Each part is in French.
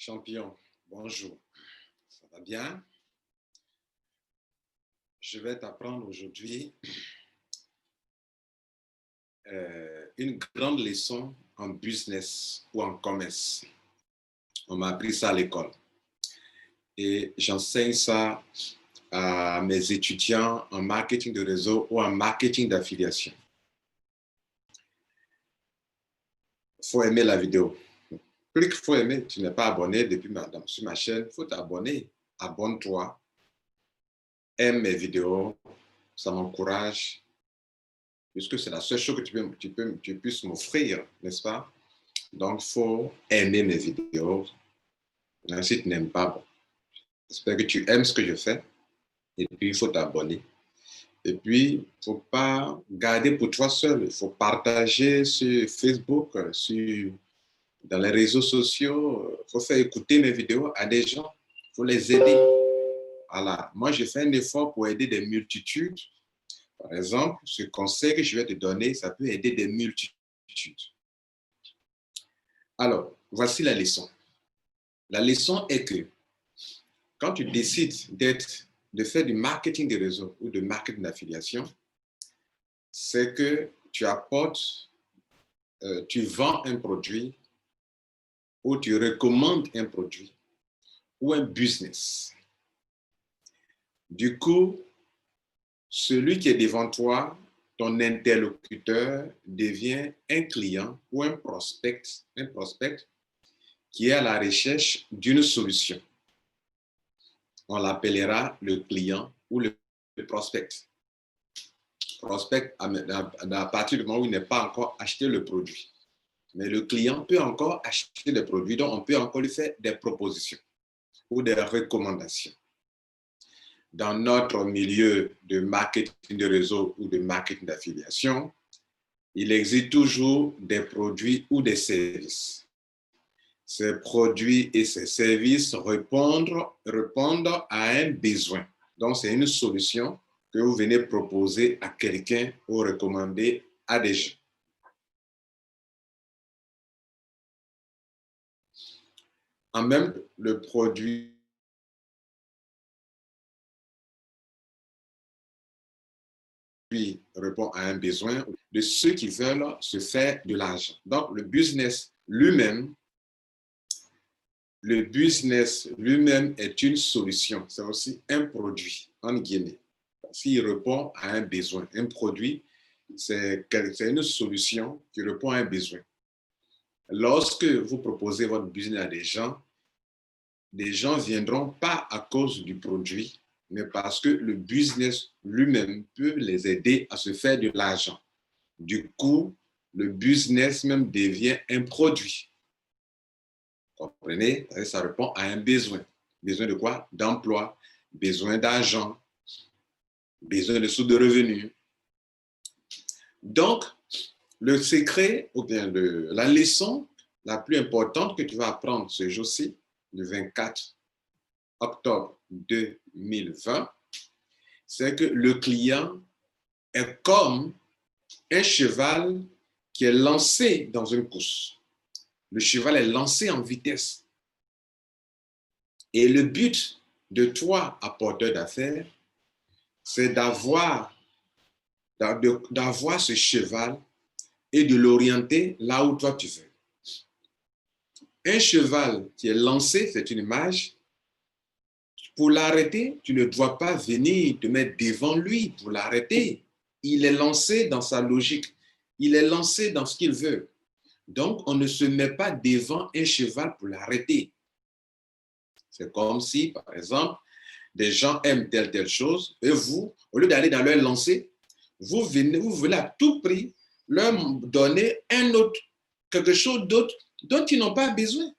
Champion, bonjour. Ça va bien? Je vais t'apprendre aujourd'hui une grande leçon en business ou en commerce. On m'a appris ça à l'école. Et j'enseigne ça à mes étudiants en marketing de réseau ou en marketing d'affiliation. Il faut aimer la vidéo. Plus qu'il faut aimer, tu n'es pas abonné sur ma chaîne, il faut t'abonner. Abonne-toi, aime mes vidéos, ça m'encourage, puisque c'est la seule chose que tu puisses m'offrir, n'est-ce pas? Donc, il faut aimer mes vidéos. Même si tu n'aimes pas, bon, j'espère que tu aimes ce que je fais. Et puis, il faut t'abonner. Et puis, il ne faut pas garder pour toi seul. Il faut partager sur Facebook, dans les réseaux sociaux. Il faut faire écouter mes vidéos à des gens. Il faut les aider. Voilà. Moi, j'ai fait un effort pour aider des multitudes. Par exemple, ce conseil que je vais te donner, ça peut aider des multitudes. Alors, voici la leçon. La leçon est que quand tu décides de faire du marketing de réseau ou de marketing d'affiliation, c'est que tu apportes, tu vends un produit ou tu recommandes un produit ou un business. Du coup, celui qui est devant toi, ton interlocuteur, devient un client ou un prospect qui est à la recherche d'une solution. On l'appellera le client ou le prospect. Prospect à partir du moment où il n'est pas encore acheté le produit. Mais le client peut encore acheter des produits, donc on peut encore lui faire des propositions ou des recommandations. Dans notre milieu de marketing de réseau ou de marketing d'affiliation, il existe toujours des produits ou des services. Ces produits et ces services répondent à un besoin. Donc, c'est une solution que vous venez proposer à quelqu'un ou recommander à des gens. En même, le produit répond à un besoin de ceux qui veulent se faire de l'argent. Donc, le business lui-même est une solution. C'est aussi un produit, en guillemets. S'il répond à un besoin, un produit, c'est une solution qui répond à un besoin. Lorsque vous proposez votre business à des gens viendront pas à cause du produit, mais parce que le business lui-même peut les aider à se faire de l'argent. Du coup, le business même devient un produit. Vous comprenez? Ça répond à un besoin. Besoin de quoi? D'emploi, besoin d'argent, besoin de sources de revenus. Donc, le secret, ou bien la leçon la plus importante que tu vas apprendre ce jour-ci, le 24 octobre 2020, c'est que le client est comme un cheval qui est lancé dans une course. Le cheval est lancé en vitesse. Et le but de toi, apporteur d'affaires, c'est d'avoir ce cheval et de l'orienter là où toi tu veux. Un cheval qui est lancé, c'est une image. Pour l'arrêter, tu ne dois pas venir te mettre devant lui pour l'arrêter. Il est lancé dans sa logique. Il est lancé dans ce qu'il veut. Donc, on ne se met pas devant un cheval pour l'arrêter. C'est comme si, par exemple, des gens aiment telle chose et vous, au lieu d'aller dans leur lancée, vous voulez à tout prix leur donner quelque chose d'autre dont ils n'ont pas besoin.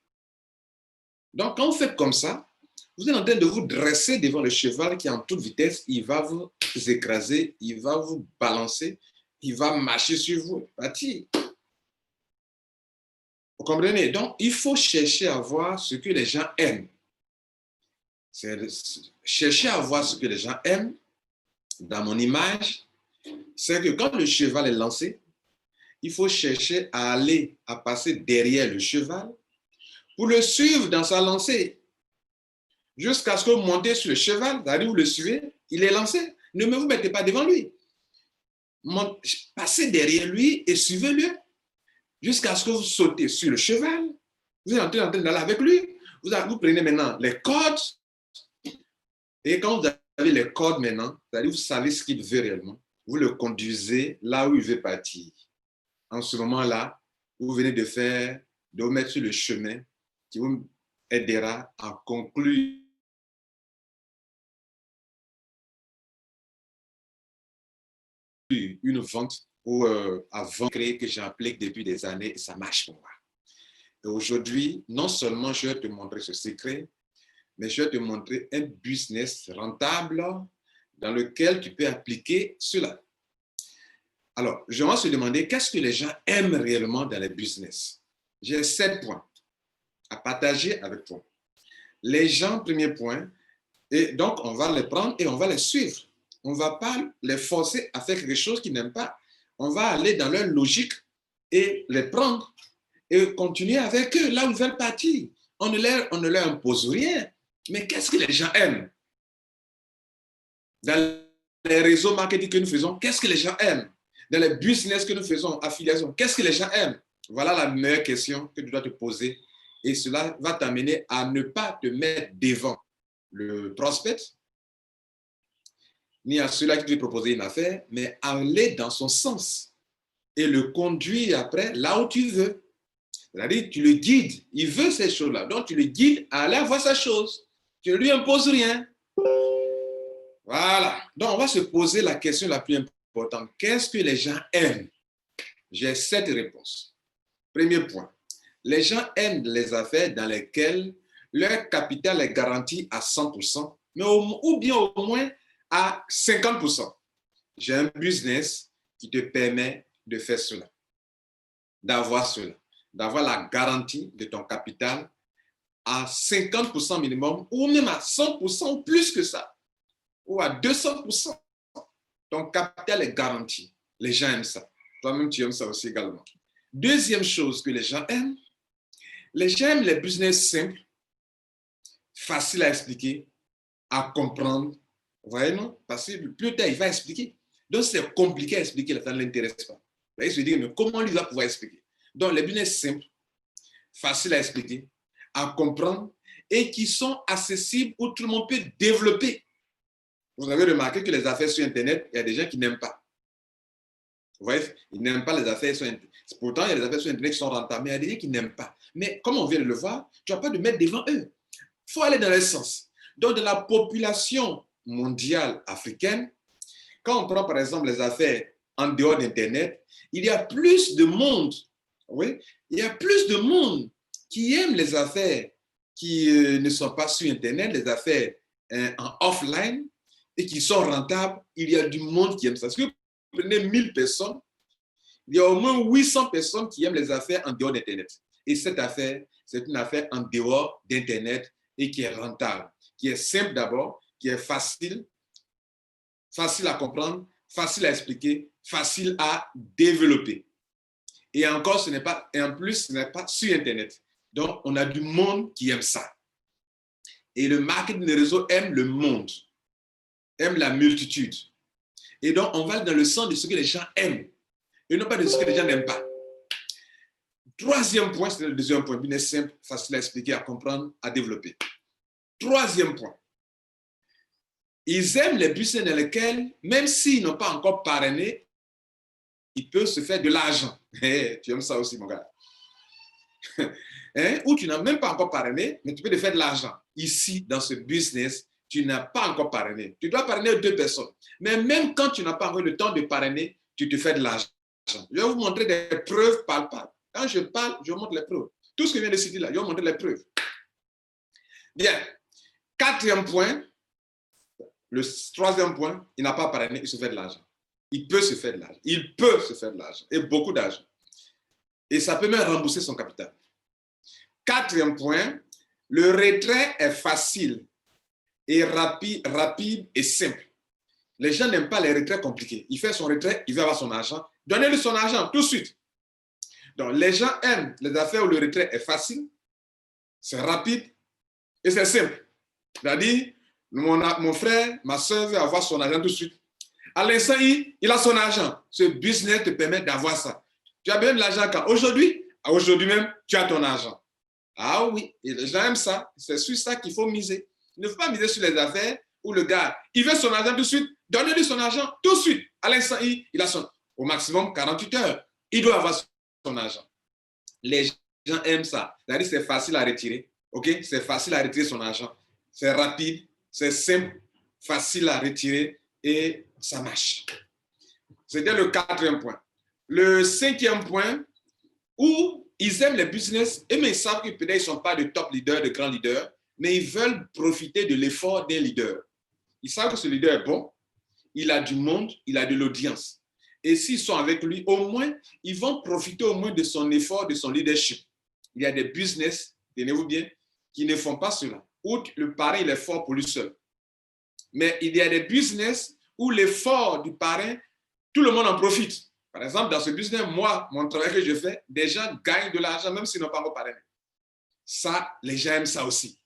Donc, quand vous faites comme ça, vous êtes en train de vous dresser devant le cheval qui, en toute vitesse, il va vous écraser, il va vous balancer, il va marcher sur vous, partir. Vous comprenez? Donc, il faut chercher à voir ce que les gens aiment. Chercher à voir ce que les gens aiment. Dans mon image, c'est que quand le cheval est lancé, il faut chercher à passer derrière le cheval pour le suivre dans sa lancée. Jusqu'à ce que vous montez sur le cheval, c'est-à-dire vous le suivez, il est lancé. Ne vous mettez pas devant lui. Passez derrière lui et suivez-le. Jusqu'à ce que vous sautez sur le cheval. Vous êtes en train d'aller avec lui. Vous prenez maintenant les cordes. Et quand vous avez les cordes maintenant, c'est-à-dire vous savez ce qu'il veut réellement, vous le conduisez là où il veut partir. En ce moment-là, vous venez de vous mettre sur le chemin qui vous aidera à conclure une vente ou avant que j'applique depuis des années et ça marche pour moi. Et aujourd'hui, non seulement je vais te montrer ce secret, mais je vais te montrer un business rentable dans lequel tu peux appliquer cela. Alors, je vais se demander qu'est-ce que les gens aiment réellement dans les business. J'ai 7 points à partager avec toi. Les gens, premier point, et donc on va les prendre et on va les suivre. On ne va pas les forcer à faire quelque chose qu'ils n'aiment pas. On va aller dans leur logique et les prendre et continuer avec eux là où ils veulent partir. On ne leur impose rien. Mais qu'est-ce que les gens aiment? Dans les réseaux marketing que nous faisons, qu'est-ce que les gens aiment? Dans les business que nous faisons, affiliation, qu'est-ce que les gens aiment? Voilà la meilleure question que tu dois te poser. Et cela va t'amener à ne pas te mettre devant le prospect, ni à ceux-là qui te proposer une affaire, mais aller dans son sens et le conduire après là où tu veux. C'est-à-dire, tu le guides. Il veut ces choses-là. Donc, tu le guides à aller voir sa chose. Tu ne lui imposes rien. Voilà. Donc, on va se poser la question la plus importante. Qu'est-ce que les gens aiment? J'ai 7 réponses. Premier point. Les gens aiment les affaires dans lesquelles leur capital est garanti à 100%, mais ou bien au moins à 50%. J'ai un business qui te permet de faire cela, d'avoir cela, d'avoir la garantie de ton capital à 50% minimum, ou même à 100% ou plus que ça, ou à 200%. Ton capital est garanti. Les gens aiment ça. Toi-même, tu aimes ça aussi également. Deuxième chose que les gens aiment les business simples, faciles à expliquer, à comprendre. Vous voyez, non? Parce que plus tard, il va expliquer. Donc, c'est compliqué à expliquer, ça ne l'intéresse pas. Il se dit, mais comment lui va pouvoir expliquer? Donc, les business simples, faciles à expliquer, à comprendre et qui sont accessibles où tout le monde peut développer. Vous avez remarqué que les affaires sur Internet, il y a des gens qui n'aiment pas. Vous voyez, ils n'aiment pas les affaires sur Internet. Pourtant, il y a des affaires sur Internet qui sont rentables, mais il y a des gens qui n'aiment pas. Mais comme on vient de le voir, tu n'as pas de mettre devant eux. Il faut aller dans le sens. Donc, dans la population mondiale africaine, quand on prend par exemple les affaires en dehors d'Internet, il y a plus de monde, oui, il y a plus de monde qui aiment les affaires qui ne sont pas sur Internet, les affaires en offline et qui sont rentables. Il y a du monde qui aime ça. Si vous prenez 1000 personnes, il y a au moins 800 personnes qui aiment les affaires en dehors d'Internet. Et cette affaire, c'est une affaire en dehors d'Internet et qui est rentable, qui est simple d'abord, qui est facile à comprendre, facile à expliquer, facile à développer. Et encore, en plus, ce n'est pas sur Internet. Donc, on a du monde qui aime ça. Et le marketing de réseau aime le monde, aime la multitude. Et donc, on va dans le sens de ce que les gens aiment et non pas de ce que les gens n'aiment pas. Troisième point, c'est le deuxième point, business simple, facile à expliquer, à comprendre, à développer. Troisième point, ils aiment les business dans lesquels, même s'ils n'ont pas encore parrainé, ils peuvent se faire de l'argent. Hey, tu aimes ça aussi, mon gars. Ou tu n'as même pas encore parrainé, mais tu peux te faire de l'argent. Ici, dans ce business, tu n'as pas encore parrainé. Tu dois parrainer 2 personnes. Mais même quand tu n'as pas encore le temps de parrainer, tu te fais de l'argent. Je vais vous montrer des preuves palpables. Quand je parle, je vous montre les preuves. Tout ce que je viens de citer là, je vais vous montrer les preuves. Bien. Quatrième point, le troisième point, il n'a pas parrainé, il se fait de l'argent. Il peut se faire de l'argent. Il peut se faire de l'argent. Et beaucoup d'argent. Et ça peut même rembourser son capital. Quatrième point, le retrait est facile et rapide et simple. Les gens n'aiment pas les retraits compliqués. Il fait son retrait, il veut avoir son argent. Donnez-lui son argent tout de suite. Donc, les gens aiment les affaires où le retrait est facile, c'est rapide et c'est simple. C'est-à-dire, mon frère, ma soeur veut avoir son argent tout de suite. À l'instant, il a son argent. Ce business te permet d'avoir ça. Tu as besoin de l'argent quand? Aujourd'hui? Aujourd'hui même, tu as ton argent. Ah oui, et les gens aiment ça. C'est sur ça qu'il faut miser. Il ne faut pas miser sur les affaires où le gars, il veut son argent tout de suite. Donnez-lui son argent tout de suite. À l'instant, il a son, au maximum 48 heures. Il doit avoir son argent. Les gens aiment ça. C'est-à-dire c'est facile à retirer. OK? C'est facile à retirer son argent. C'est rapide, c'est simple, facile à retirer et ça marche. C'était le 4e point. Le 5e point, où ils aiment les business, mais ils savent que peut-être ils ne sont pas de top leaders, de grands leaders, mais ils veulent profiter de l'effort d'un leader. Ils savent que ce leader est bon, il a du monde, il a de l'audience. Et s'ils sont avec lui, au moins, ils vont profiter au moins de son effort, de son leadership. Il y a des business, tenez-vous bien, qui ne font pas cela. Où le parrain, il est fort pour lui seul. Mais il y a des business où l'effort du parrain, tout le monde en profite. Par exemple, dans ce business, moi, mon travail que je fais, des gens gagnent de l'argent même s'ils n'ont pas encore parrainé. Ça, les gens aiment ça aussi.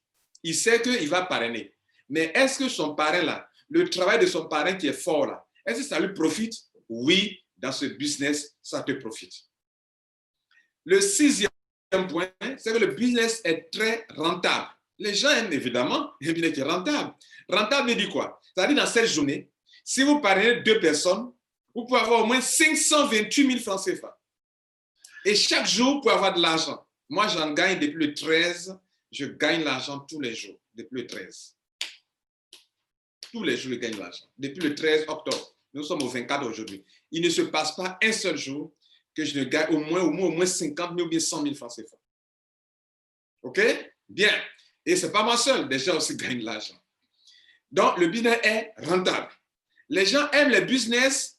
Il sait qu'il va parrainer. Mais est-ce que son parrain là, le travail de son parrain qui est fort là, est-ce que ça lui profite? Oui, dans ce business, ça te profite. Le 6e point, c'est que le business est très rentable. Les gens aiment évidemment un business qui est rentable. Rentable veut dire quoi? C'est-à-dire dans cette journée, si vous parrainez 2 personnes, vous pouvez avoir au moins 528 000 francs CFA. Et chaque jour, vous pouvez avoir de l'argent. Moi, j'en gagne depuis le 13. Je gagne l'argent tous les jours, depuis le 13. Tous les jours, je gagne l'argent. Depuis le 13 octobre. Nous sommes au 24 aujourd'hui. Il ne se passe pas un seul jour que je ne gagne au moins 50 000 ou bien 100 000 francs CFA. OK? Bien. Et ce n'est pas moi seul. Les gens aussi gagnent de l'argent. Donc, le business est rentable. Les gens aiment les business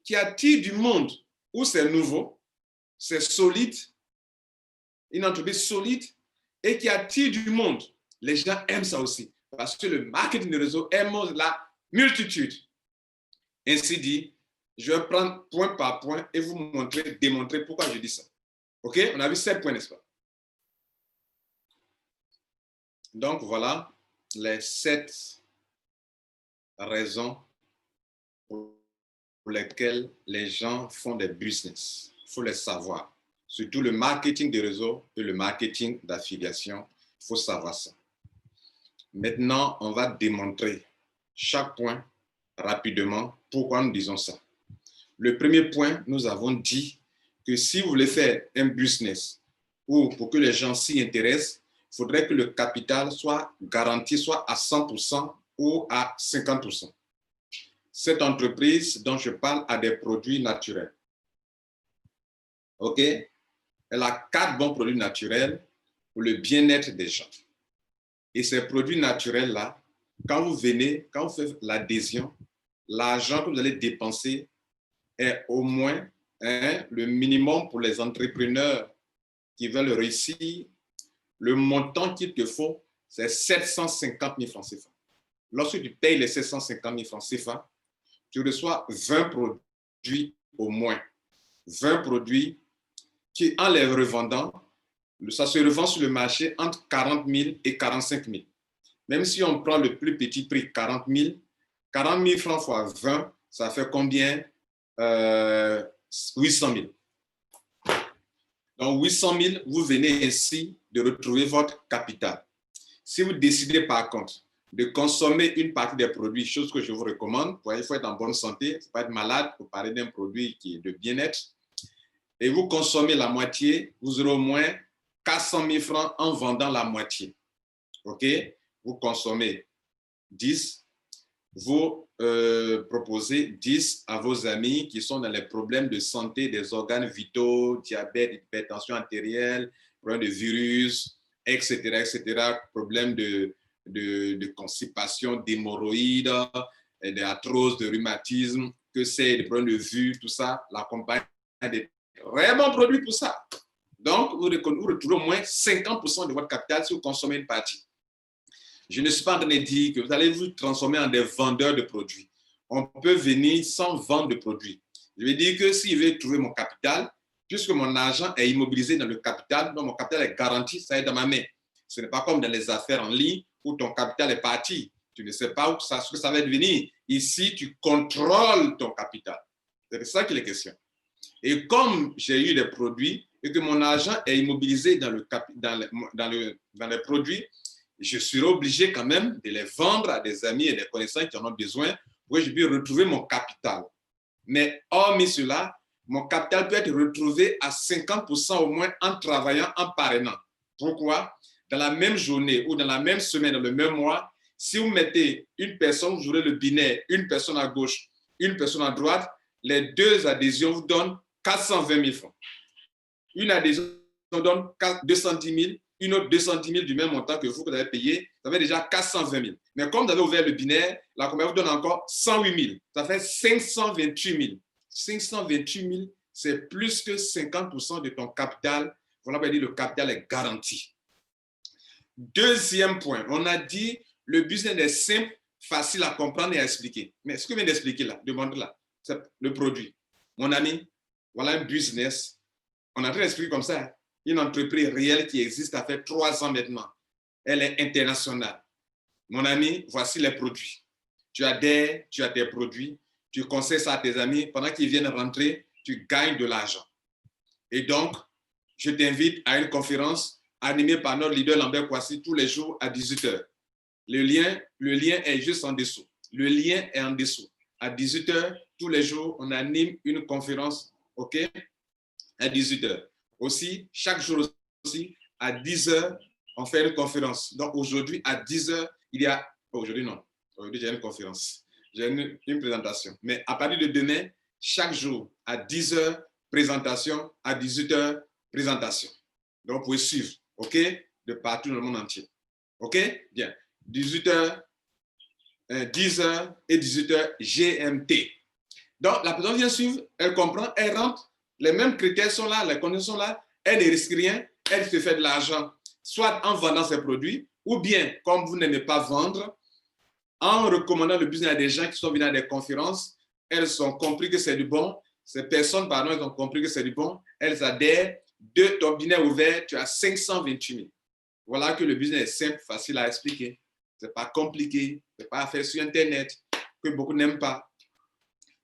qui attirent du monde, où c'est nouveau, c'est solide, une entreprise solide et qui attire du monde. Les gens aiment ça aussi parce que le marketing de réseau aime la multitude. Ainsi dit, je vais prendre point par point et vous démontrer pourquoi je dis ça. OK? On a vu 7 points, n'est-ce pas? Donc, voilà les 7 raisons pour lesquelles les gens font des business. Il faut les savoir. Surtout le marketing de réseau et le marketing d'affiliation. Il faut savoir ça. Maintenant, on va démontrer chaque point rapidement pourquoi nous disons ça. Le premier point, nous avons dit que si vous voulez faire un business ou pour que les gens s'y intéressent, il faudrait que le capital soit garanti soit à 100% ou à 50%. Cette entreprise dont je parle a des produits naturels. OK? Elle a 4 bons produits naturels pour le bien-être des gens. Et ces produits naturels-là, quand vous faites l'adhésion, l'argent que vous allez dépenser est au moins le minimum pour les entrepreneurs qui veulent réussir. Le montant qu'il te faut, c'est 750 000 francs CFA. Lorsque tu payes les 750 000 francs CFA, tu reçois 20 produits au moins. 20 produits qui, en les revendant, ça se revend sur le marché entre 40 000 et 45 000. Même si on prend le plus petit prix, 40 000 francs fois 20, ça fait combien? 800 000. Donc, 800 000, vous venez ainsi de retrouver votre capital. Si vous décidez par contre de consommer une partie des produits, chose que je vous recommande, il faut être en bonne santé, il ne faut pas être malade pour parler d'un produit qui est de bien-être, et vous consommez la moitié, vous aurez au moins 400 000 francs en vendant la moitié. OK? Vous consommez 10, vous proposez 10 à vos amis qui sont dans les problèmes de santé des organes vitaux, diabète, hypertension artérielle, problèmes de virus, etc., etc., problèmes de constipation, d'hémorroïdes, d'arthrose, de rhumatisme, que c'est, des problèmes de vue, tout ça, la compagnie a des très bons produits pour ça. Donc, vous retrouvez au moins 50% de votre capital si vous consommez une partie. Je ne suis pas en train de dire que vous allez vous transformer en des vendeurs de produits. On peut venir sans vendre de produits. Je veux dire que si je vais trouver mon capital, puisque mon argent est immobilisé dans le capital, donc mon capital est garanti, ça est dans ma main. Ce n'est pas comme dans les affaires en ligne où ton capital est parti. Tu ne sais pas ce que ça va devenir. Ici, tu contrôles ton capital. C'est ça qu'il est question. Et comme j'ai eu des produits et que mon argent est immobilisé dans les produits, je serai obligé quand même de les vendre à des amis et des connaissances qui en ont besoin pour que je puisse retrouver mon capital. Mais hormis cela, mon capital peut être retrouvé à 50% au moins en travaillant, en parrainant. Pourquoi? Dans la même journée ou dans la même semaine, dans le même mois, si vous mettez une personne, vous aurez le binaire, une personne à gauche, une personne à droite, les deux adhésions vous donnent 420 000 francs. Une adhésion donne 210 000, une autre 210 000 du même montant que vous avez payé, ça fait déjà 420 000. Mais comme vous avez ouvert le binaire, la compagnie vous donne encore 108 000. Ça fait 528 000. 528 000, c'est plus que 50% de ton capital. Voilà, on va dire le capital est garanti. Deuxième point, on a dit le business est simple, facile à comprendre et à expliquer. Mais ce que je viens d'expliquer là, demande là, c'est le produit. Mon ami, voilà un business. On est en train d'expliquer comme ça, une entreprise réelle qui existe, ça fait 3 ans maintenant. Elle est internationale. Mon ami, voici les produits. Tu adhères, tu as tes produits, tu conseilles ça à tes amis. Pendant qu'ils viennent rentrer, tu gagnes de l'argent. Et donc, je t'invite à une conférence animée par notre leader Lambert Kouassi tous les jours à 18h. Le lien est juste en dessous. Le lien est en dessous. À 18h, tous les jours, on anime une conférence, OK? À 18h. Aussi, chaque jour aussi, à 10h, on fait une conférence. Donc aujourd'hui, à 10h, il y a... Aujourd'hui, non. Aujourd'hui, j'ai une conférence. J'ai une présentation. Mais à partir de demain, chaque jour, à 10h, présentation. À 18h, présentation. Donc, vous pouvez suivre, OK? De partout dans le monde entier. OK? Bien. 18h, 10h et 18h GMT. Donc, la personne vient suivre, elle comprend, elle rentre. Les mêmes critères sont là, les conditions sont là, elle ne risque rien, elle se fait de l'argent, soit en vendant ses produits, ou bien, comme vous n'aimez pas vendre, en recommandant le business à des gens qui sont venus à des conférences, elles ont compris que c'est du bon, ces personnes, pardon, elles ont compris que c'est du bon, elles adhèrent, de ton binaire ouvert, tu as 528 000. Voilà que le business est simple, facile à expliquer. Ce n'est pas compliqué, ce n'est pas à faire sur Internet, que beaucoup n'aiment pas.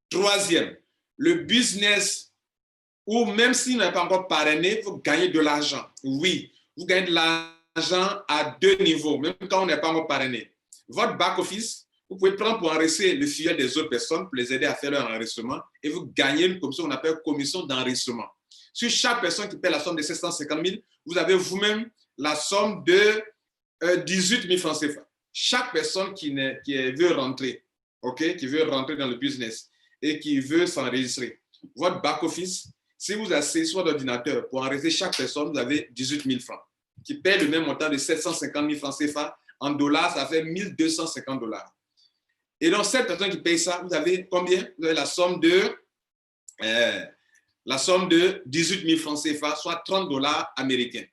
Troisième, le business ou même s'il n'est pas encore parrainé, vous gagnez de l'argent. Oui, vous gagnez de l'argent à 2 niveaux, même quand on n'est pas encore parrainé. Votre back-office, vous pouvez prendre pour enregistrer le filial des autres personnes, pour les aider à faire leur enregistrement, et vous gagnez une commission qu'on appelle commission d'enregistrement. Sur chaque personne qui paie la somme de 750 000, vous avez vous-même la somme de 18 000 francs CFA. Chaque personne qui veut rentrer, okay, qui veut rentrer dans le business et qui veut s'enregistrer, votre back-office, si vous asseyez sur votre ordinateur pour enregistrer chaque personne, vous avez 18 000 francs, qui paie le même montant de 750 000 francs CFA. En dollars, ça fait 1 250 $. Et donc, cette personne qui paye ça, vous avez combien? Vous avez la somme de 18 000 francs CFA, soit 30 $ américains.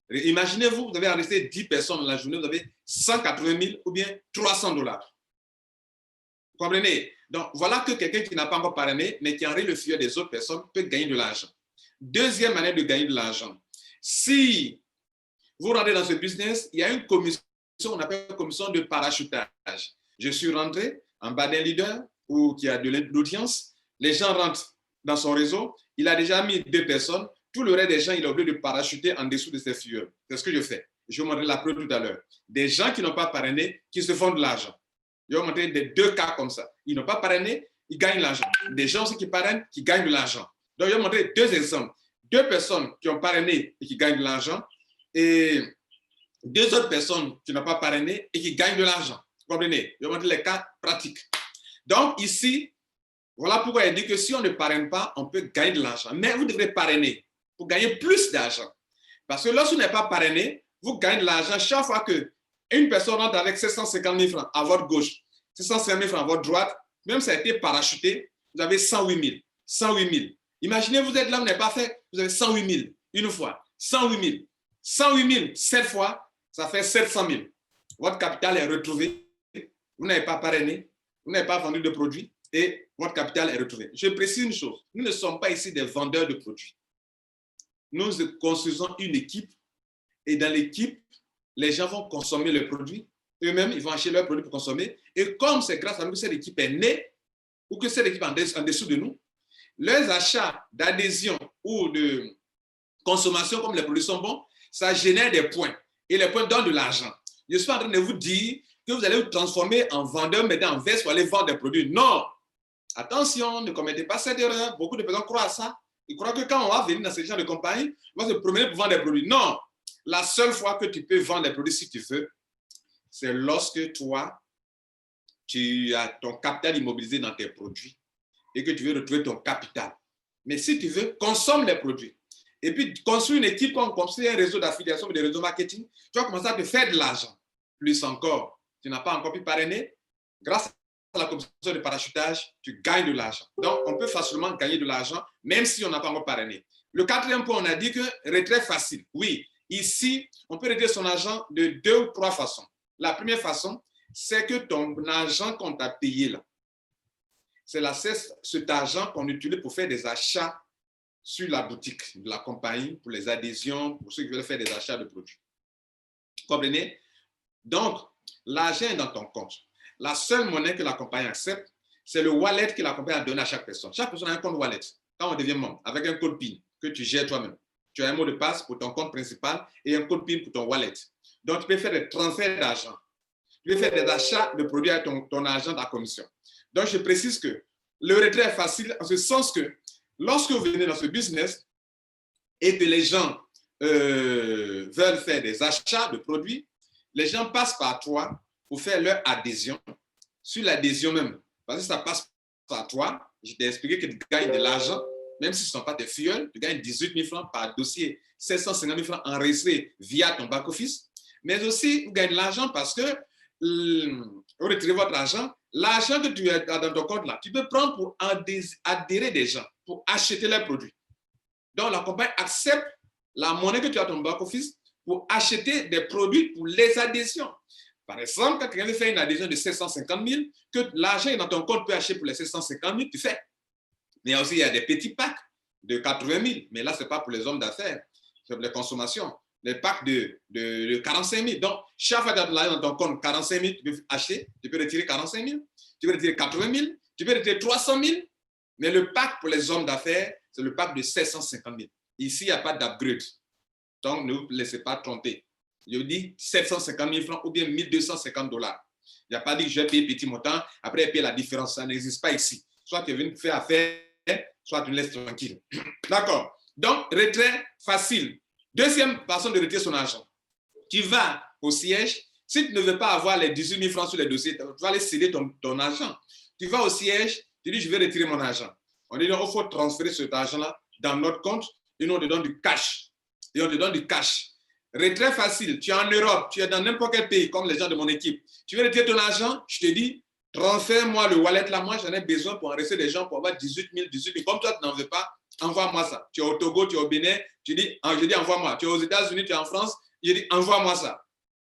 Imaginez-vous, vous avez enregistré 10 personnes dans la journée, vous avez 180 000 ou bien 300 $. Vous comprenez? Donc, voilà que quelqu'un qui n'a pas encore parrainé, mais qui enregistre le filial des autres personnes, peut gagner de l'argent. Deuxième manière de gagner de l'argent. Si vous rentrez dans ce business, il y a une commission, on appelle une commission de parachutage. Je suis rentré en bas d'un leader ou qui a de l'audience. Les gens rentrent dans son réseau. Il a déjà mis 2 personnes. Tout le reste des gens, il a oublié de parachuter en dessous de ces figures. C'est ce que je fais. Je vais vous montrer la preuve tout à l'heure. Des gens qui n'ont pas parrainé, qui se font de l'argent. Je vais vous montrer des 2 cas comme ça. Ils n'ont pas parrainé, ils gagnent de l'argent. Des gens aussi qui parrainent, qui gagnent de l'argent. Donc, je vais vous montrer 2 exemples. 2 personnes qui ont parrainé et qui gagnent de l'argent et 2 autres personnes qui n'ont pas parrainé et qui gagnent de l'argent. Vous comprenez? Je vais vous montrer les cas pratiques. Donc, ici, voilà pourquoi il dit que si on ne parraine pas, on peut gagner de l'argent. Mais vous devrez parrainer pour gagner plus d'argent. Parce que lorsque vous n'êtes pas parrainé, vous gagnez de l'argent chaque fois qu'une personne rentre avec 750 000 francs à votre gauche, 750 000 francs à votre droite, même si ça a été parachuté, vous avez 108 000. 108 000. Imaginez, vous êtes là, vous n'avez pas fait, vous avez 108 000 une fois, 108 000. 108 000, 7 fois, ça fait 700 000. Votre capital est retrouvé. Vous n'avez pas parrainé, vous n'avez pas vendu de produits et votre capital est retrouvé. Je précise une chose, nous ne sommes pas ici des vendeurs de produits. Nous construisons une équipe et dans l'équipe, les gens vont consommer le produit. Eux-mêmes, ils vont acheter leurs produits pour consommer. Et comme c'est grâce à nous que cette équipe est née, ou que cette équipe est en dessous de nous, leurs achats d'adhésion ou de consommation, comme les produits sont bons, ça génère des points. Et les points donnent de l'argent. Je suis en train de vous dire que vous allez vous transformer en vendeur, maintenant en veste pour aller vendre des produits. Non! Attention, ne commettez pas cette erreur. Beaucoup de personnes croient à ça. Ils croient que quand on va venir dans ce genre de compagnie, on va se promener pour vendre des produits. Non! La seule fois que tu peux vendre des produits si tu veux, c'est lorsque toi, tu as ton capital immobilisé dans tes produits et que tu veux retrouver ton capital. Mais si tu veux, consomme les produits. Et puis, construis une équipe, comme construit un réseau d'affiliation, des réseaux marketing, tu vas commencer à te faire de l'argent. Plus encore, tu n'as pas encore pu parrainer. Grâce à la commission de parachutage, tu gagnes de l'argent. Donc, on peut facilement gagner de l'argent, même si on n'a pas encore parrainé. Le quatrième point, on a dit que retrait facile. Oui, ici, on peut retirer son argent de 2 ou 3 façons. La première façon, c'est que ton argent qu'on t'a payé là, c'est cet argent qu'on utilise pour faire des achats sur la boutique de la compagnie, pour les adhésions, pour ceux qui veulent faire des achats de produits. Vous comprenez? Donc, l'argent est dans ton compte. La seule monnaie que la compagnie accepte, c'est le wallet que la compagnie a donné à chaque personne. Chaque personne a un compte wallet. Quand on devient membre, avec un code PIN que tu gères toi-même. Tu as un mot de passe pour ton compte principal et un code PIN pour ton wallet. Donc, tu peux faire des transferts d'argent. Tu peux faire des achats de produits avec ton argent de la commission. Donc, je précise que le retrait est facile en ce sens que lorsque vous venez dans ce business et que les gens veulent faire des achats de produits, les gens passent par toi pour faire leur adhésion. Sur l'adhésion même, parce que ça passe par toi, je t'ai expliqué que tu gagnes de l'argent, même si ce ne sont pas tes filleuls, tu gagnes 18 000 francs par dossier, 750 000 francs enregistrés via ton back-office, mais aussi, vous gagnez de l'argent parce que vous retirez votre argent, l'argent que tu as dans ton compte là, tu peux prendre pour adhérer des gens, pour acheter leurs produits. Donc, la compagnie accepte la monnaie que tu as dans ton back-office pour acheter des produits pour les adhésions. Par exemple, quand quelqu'un veut faire une adhésion de 750 000, que l'argent est dans ton compte peut acheter pour les 750 000, tu fais. Mais aussi, il y a des petits packs de 80 000, mais là, ce n'est pas pour les hommes d'affaires, c'est pour les consommations. Les packs de 45 000. Donc, chaque fois que tu as de l'argent dans ton compte, 45 000, tu peux acheter, tu peux retirer 45 000, tu peux retirer 80 000, tu peux retirer 300 000, mais le pack pour les hommes d'affaires, c'est le pack de 750 000. Ici, il n'y a pas d'upgrade. Donc, ne vous laissez pas tromper. Je vous dis 750 000 francs ou bien 1 250 $. Il n'y a pas dit que je vais payer petit montant, après payer la différence. Ça n'existe pas ici. Soit tu viens faire affaire, soit tu me laisses tranquille. D'accord. Donc, retrait facile. Deuxième façon de retirer son argent. Tu vas au siège. Si tu ne veux pas avoir les 18 000 francs sur les dossiers, tu vas aller céder ton argent. Tu vas au siège, tu dis, je vais retirer mon argent. On dit, il faut transférer cet argent-là dans notre compte et nous, on te donne du cash. Et on te donne du cash. Retrait facile. Tu es en Europe, tu es dans n'importe quel pays, comme les gens de mon équipe. Tu veux retirer ton argent, je te dis, transfère-moi le wallet là. Moi, j'en ai besoin pour enregistrer des gens pour avoir 18 000. Comme toi, tu n'en veux pas, envoie-moi ça. Tu es au Togo, tu es au Bénin, je dis envoie-moi. Tu es aux États-Unis, tu es en France, je dis envoie-moi ça.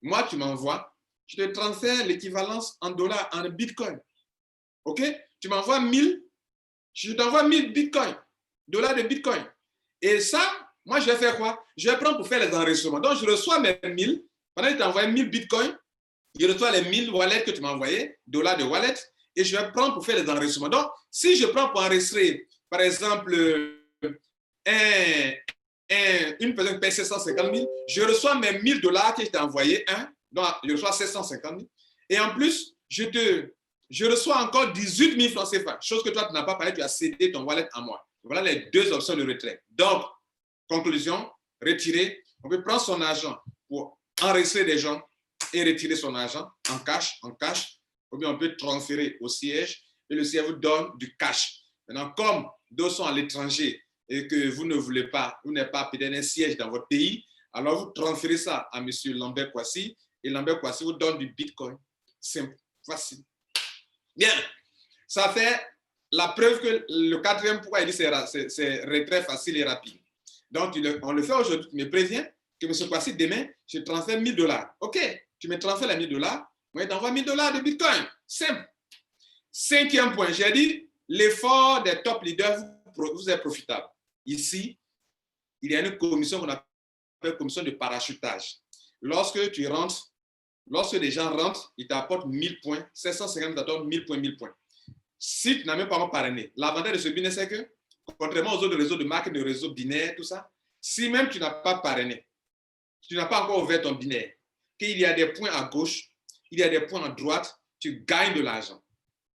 Moi, tu m'envoies, je te transfère l'équivalence en dollars, en bitcoin. OK? Tu m'envoies 1000, je t'envoie 1000 bitcoins, dollars de bitcoin. Et ça, moi, je vais faire quoi? Je vais prendre pour faire les enregistrements. Donc, je reçois mes 1000. Pendant que tu as envoyé 1000 bitcoins, je reçois les 1000 wallets que tu m'as envoyés, dollars de wallet, et je vais prendre pour faire les enregistrements. Donc, si je prends pour enregistrer, par exemple, une personne qui paye 750 000, je reçois mes 1000 $ que je t'ai envoyés, donc je reçois 750 000. Et en plus, je reçois encore 18 000 francs CFA, chose que toi, tu n'as pas parlé, tu as cédé ton wallet à moi. Voilà les deux options de retrait. Donc, conclusion, retirer, on peut prendre son argent pour enregistrer des gens et retirer son argent en cash, ou bien on peut transférer au siège et le siège vous donne du cash. Maintenant, comme d'autres sont à l'étranger et que vous ne voulez pas, vous n'avez pas peut-être un siège dans votre pays, alors vous transférez ça à M. Lambert Kouassi et Lambert Kouassi vous donne du bitcoin. Simple, facile. Bien, ça fait la preuve que le quatrième point, il dit c'est retrait facile et rapide. Donc, on le fait aujourd'hui, tu me préviens que M. Kouassi, demain, je transfère 1000 $. OK, tu me transfères les 1000 $, moi, je t'envoie 1000 $ de bitcoin. Simple. Cinquième point, j'ai dit, l'effort des top leaders vous est profitable. Ici, il y a une commission qu'on appelle commission de parachutage. lorsque tu rentres, lorsque les gens rentrent, ils t'apportent 1000 points, 750 t'apportent 1000 points, 1000 points. Si tu n'as même pas encore parrainé, l'avantage de ce business, c'est que, contrairement aux autres réseaux de marque, de réseaux binaires, tout ça, si même tu n'as pas parrainé, tu n'as pas encore ouvert ton binaire, qu'il y a des points à gauche, il y a des points à droite, tu gagnes de l'argent.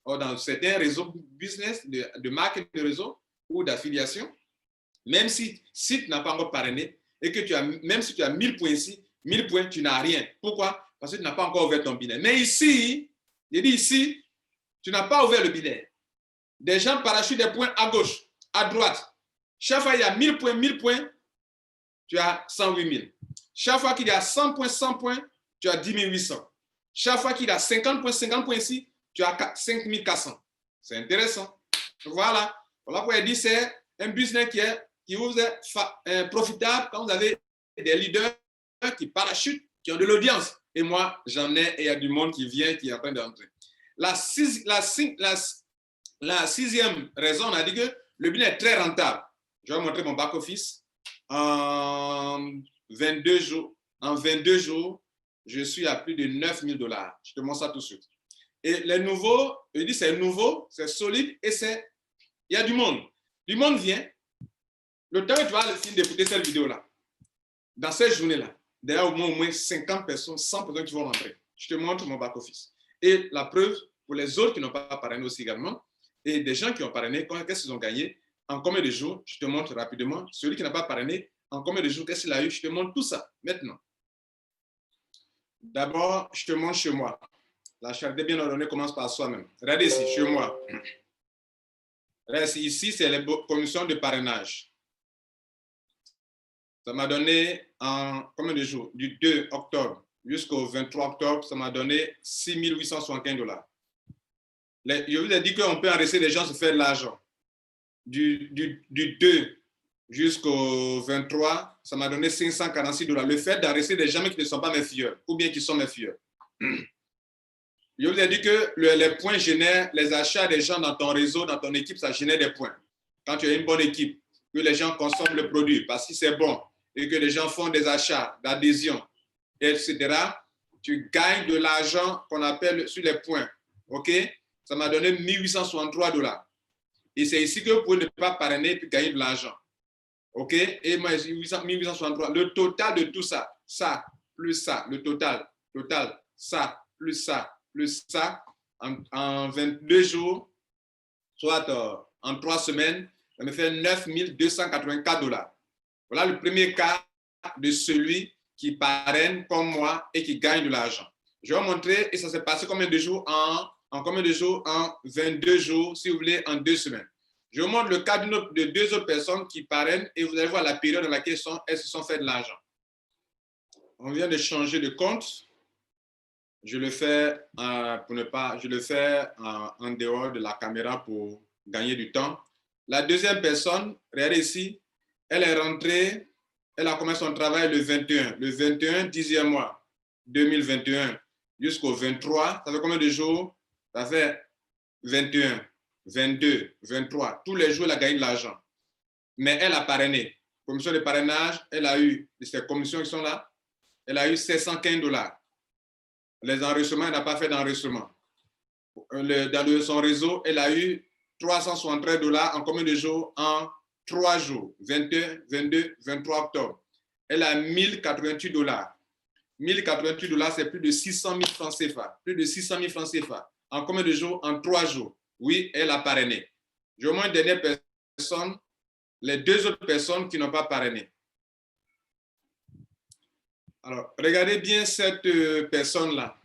Or, dans certains réseaux business, de marque de réseau ou d'affiliation, même si tu n'as pas encore parrainé et que même si tu as 1000 points ici, 1000 points, tu n'as rien. Pourquoi? Parce que tu n'as pas encore ouvert ton binaire. Mais ici, je dis ici, tu n'as pas ouvert le binaire. Des gens parachutent des points à gauche, à droite. Chaque fois il y a 1000 points, tu as 108 000. Chaque fois qu'il y a 100 points, tu as 10 800. Chaque fois qu'il y a 50 points ici, tu as 5 400. C'est intéressant. Voilà. Voilà pourquoi il dit c'est un business qui vous est profitable quand vous avez des leaders qui parachutent, qui ont de l'audience. Et moi, j'en ai et il y a du monde qui vient, qui est en train d'entrer. La sixième raison, on a dit que le business est très rentable. Je vais vous montrer mon back-office. En 22 jours, je suis à plus de 9 000 $. Je te montre ça tout de suite. Et les nouveaux, je dis c'est nouveau, c'est solide et il y a du monde. Du monde vient. Le temps que tu vas le film d'écouter cette vidéo-là, dans cette journée-là, d'ailleurs, au moins 50 personnes, 100 personnes qui vont rentrer. Je te montre mon back-office. Et la preuve, pour les autres qui n'ont pas parrainé aussi également, et des gens qui ont parrainé, qu'est-ce qu'ils ont gagné, en combien de jours, je te montre rapidement. Celui qui n'a pas parrainé, en combien de jours, qu'est-ce qu'il a eu, je te montre tout ça maintenant. D'abord, je te montre chez moi. La charité bien ordonnée commence par soi-même. Regardez ici, chez moi. Ici, c'est les commissions de parrainage. Ça m'a donné en combien de jours? Du 2 octobre jusqu'au 23 octobre, ça m'a donné 6 875 $. Je vous ai dit qu'on peut enregistrer les gens se faire de l'argent. Du 2 jusqu'au 23, ça m'a donné 546 $. Le fait d'enregistrer des gens qui ne sont pas mes filles, ou bien qui sont mes filles. Je vous ai dit que les points génèrent les achats des gens dans ton réseau, dans ton équipe, ça génère des points. Quand tu as une bonne équipe, que les gens consomment le produit parce que c'est bon et que les gens font des achats d'adhésion, etc., tu gagnes de l'argent qu'on appelle sur les points. OK? Ça m'a donné 1863 $. Et c'est ici que vous pouvez ne pas parrainer et puis gagner de l'argent. OK? Et moi, 1863. Le total de tout ça, ça, plus ça, le total, ça, plus ça, en 22 jours, soit en 3 semaines, ça me fait 9 284 $. Voilà le premier cas de celui qui parraine comme moi et qui gagne de l'argent. Je vais vous montrer, et ça s'est passé combien de jours en combien de jours? En 22 jours, si vous voulez, en 2 semaines. Je vous montre le cas de 2 autres personnes qui parrainent et vous allez voir la période dans laquelle elles se sont fait de l'argent. On vient de changer de compte. Je le fais en dehors de la caméra pour gagner du temps. La deuxième personne, regardez ici, elle est rentrée, elle a commencé son travail le 21, 10e mois 2021 jusqu'au 23. Ça fait combien de jours? Ça fait 21, 22, 23. Tous les jours, elle a gagné de l'argent. Mais elle a parrainé. Commission de parrainage, elle a eu, ces commissions qui sont là, elle a eu 715 $. Les enregistrements, elle n'a pas fait d'enregistrement. Dans son réseau, elle a eu 373 $ en combien de jours? En 3 jours, 21, 22, 23 octobre. Elle a 1088 $. 1088 $, c'est plus de 600 000 francs CFA. Plus de 600 000 francs CFA. En combien de jours? En 3 jours. Oui, elle a parrainé. Je vous montre une dernière personne, les 2 autres personnes qui n'ont pas parrainé. Alors, regardez bien cette personne-là.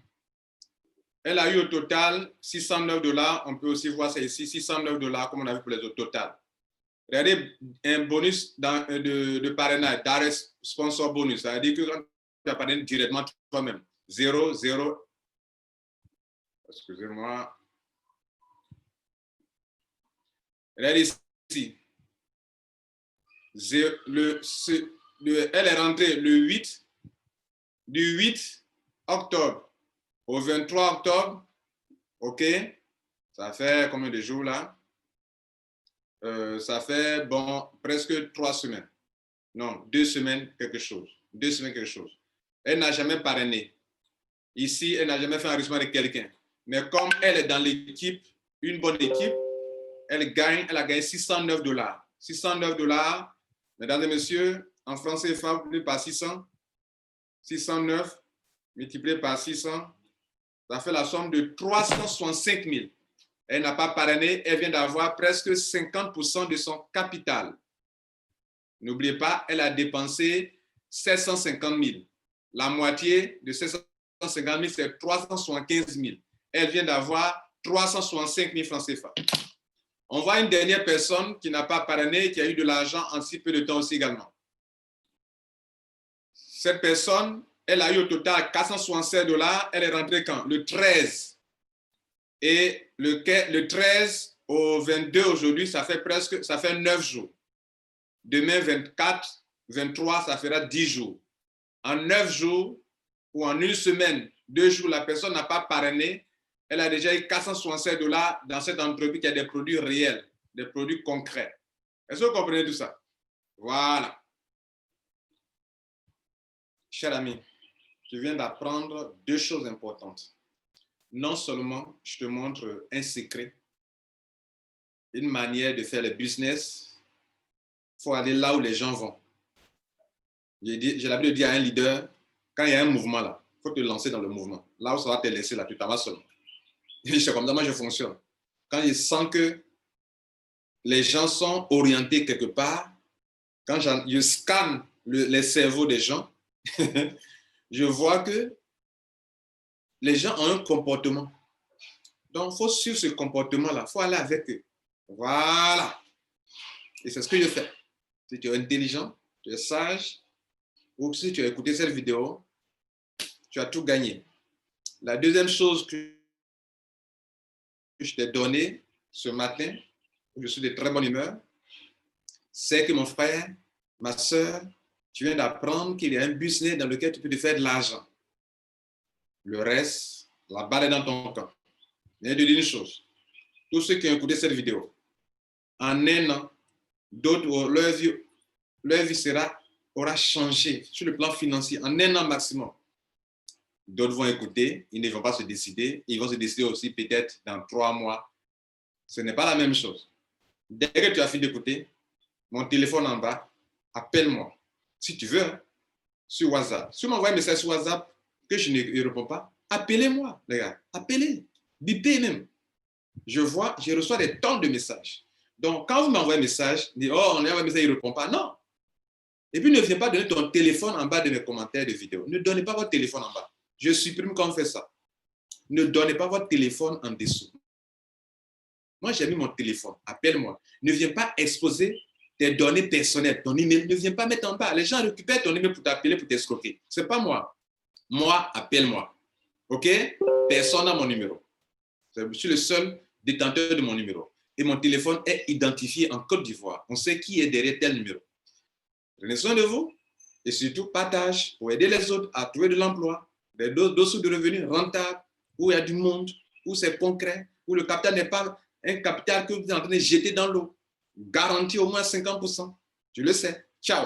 Elle a eu au total 609 $. On peut aussi voir ça ici, 609 $, comme on a vu pour les autres total. Regardez un bonus de parrainage, d'arrêt sponsor bonus. Ça veut dire que quand tu as parrainé directement toi-même, 0, 0. Excusez-moi. Regardez ici. Elle est rentrée le 8, du 8 octobre au 23 octobre. OK? Ça fait combien de jours là? Ça fait, bon, presque 3 semaines. Non, 2 semaines quelque chose. 2 semaines quelque chose. Elle n'a jamais parrainé. Ici, elle n'a jamais fait un enregistrement de quelqu'un. Mais comme elle est dans l'équipe, une bonne équipe, elle a gagné $609. $609, mesdames et messieurs, en français, multiplié par 600, 609 multiplié par 600, ça fait la somme de 365 000. Elle n'a pas parrainé, elle vient d'avoir presque 50% de son capital. N'oubliez pas, elle a dépensé 750 000. La moitié de 750 000, c'est 375 000. Elle vient d'avoir 365 000 francs CFA. On voit une dernière personne qui n'a pas parrainé, qui a eu de l'argent en si peu de temps aussi également. Cette personne, elle a eu au total $467. Elle est rentrée quand? Le 13. Et le 13 au 22 aujourd'hui, ça fait 9 jours. Demain, 24, 23, ça fera 10 jours. En 9 jours ou en une semaine, 2 jours, la personne n'a pas parrainé. Elle a déjà eu $467 dans cette entreprise qui a des produits réels, des produits concrets. Est-ce que vous comprenez tout ça? Voilà. Cher ami, tu viens d'apprendre 2 choses importantes. Non seulement je te montre un secret, une manière de faire le business, il faut aller là où les gens vont. J'ai l'habitude de dire à un leader, quand il y a un mouvement là, il faut te lancer dans le mouvement. Là où ça va te laisser, là, tu t'en vas seulement. C'est comme ça, moi je fonctionne. Quand je sens que les gens sont orientés quelque part, quand je scanne les cerveaux des gens, je vois que les gens ont un comportement. Donc, il faut suivre ce comportement-là. Il faut aller avec eux. Voilà. Et c'est ce que je fais. Si tu es intelligent, tu es sage, ou si tu as écouté cette vidéo, tu as tout gagné. La deuxième chose que je t'ai donnée ce matin, où je suis de très bonne humeur, c'est que mon frère, ma soeur, tu viens d'apprendre qu'il y a un business dans lequel tu peux te faire de l'argent. Le reste, la balle est dans ton camp. Mais je te dis une chose, tous ceux qui ont écouté cette vidéo, en un an, d'autres, leur vie aura changé sur le plan financier, en un an maximum. D'autres vont écouter, ils ne vont pas se décider, ils vont se décider aussi peut-être dans 3 mois. Ce n'est pas la même chose. Dès que tu as fini d'écouter, mon téléphone en bas, appelle-moi. Si tu veux, sur WhatsApp. Si tu m'envoies un message sur WhatsApp que je ne réponds pas, appelez-moi, les gars. Appelez, bipez même. Je reçois des tonnes de messages. Donc, quand vous m'envoyez un message, dites, oh, on a un message, il ne répond pas. Non. Et puis, ne viens pas donner ton téléphone en bas de mes commentaires de vidéos. Ne donnez pas votre téléphone en bas. Je supprime quand on fait ça. Ne donnez pas votre téléphone en dessous. Moi, j'ai mis mon téléphone. Appelle-moi. Ne viens pas exposer tes données personnelles. Ton email, ne viens pas mettre en bas. Les gens récupèrent ton email pour t'appeler, pour t'escroquer. Ce n'est pas moi. Moi, appelle-moi. OK? Personne n'a mon numéro. Je suis le seul détenteur de mon numéro. Et mon téléphone est identifié en Côte d'Ivoire. On sait qui est derrière tel numéro. Prenez soin de vous et surtout partage pour aider les autres à trouver de l'emploi, d'autres sources de revenus rentables, où il y a du monde, où c'est concret, où le capital n'est pas un capital que vous êtes en train de jeter dans l'eau. Garantie au moins 50%. Tu le sais. Ciao.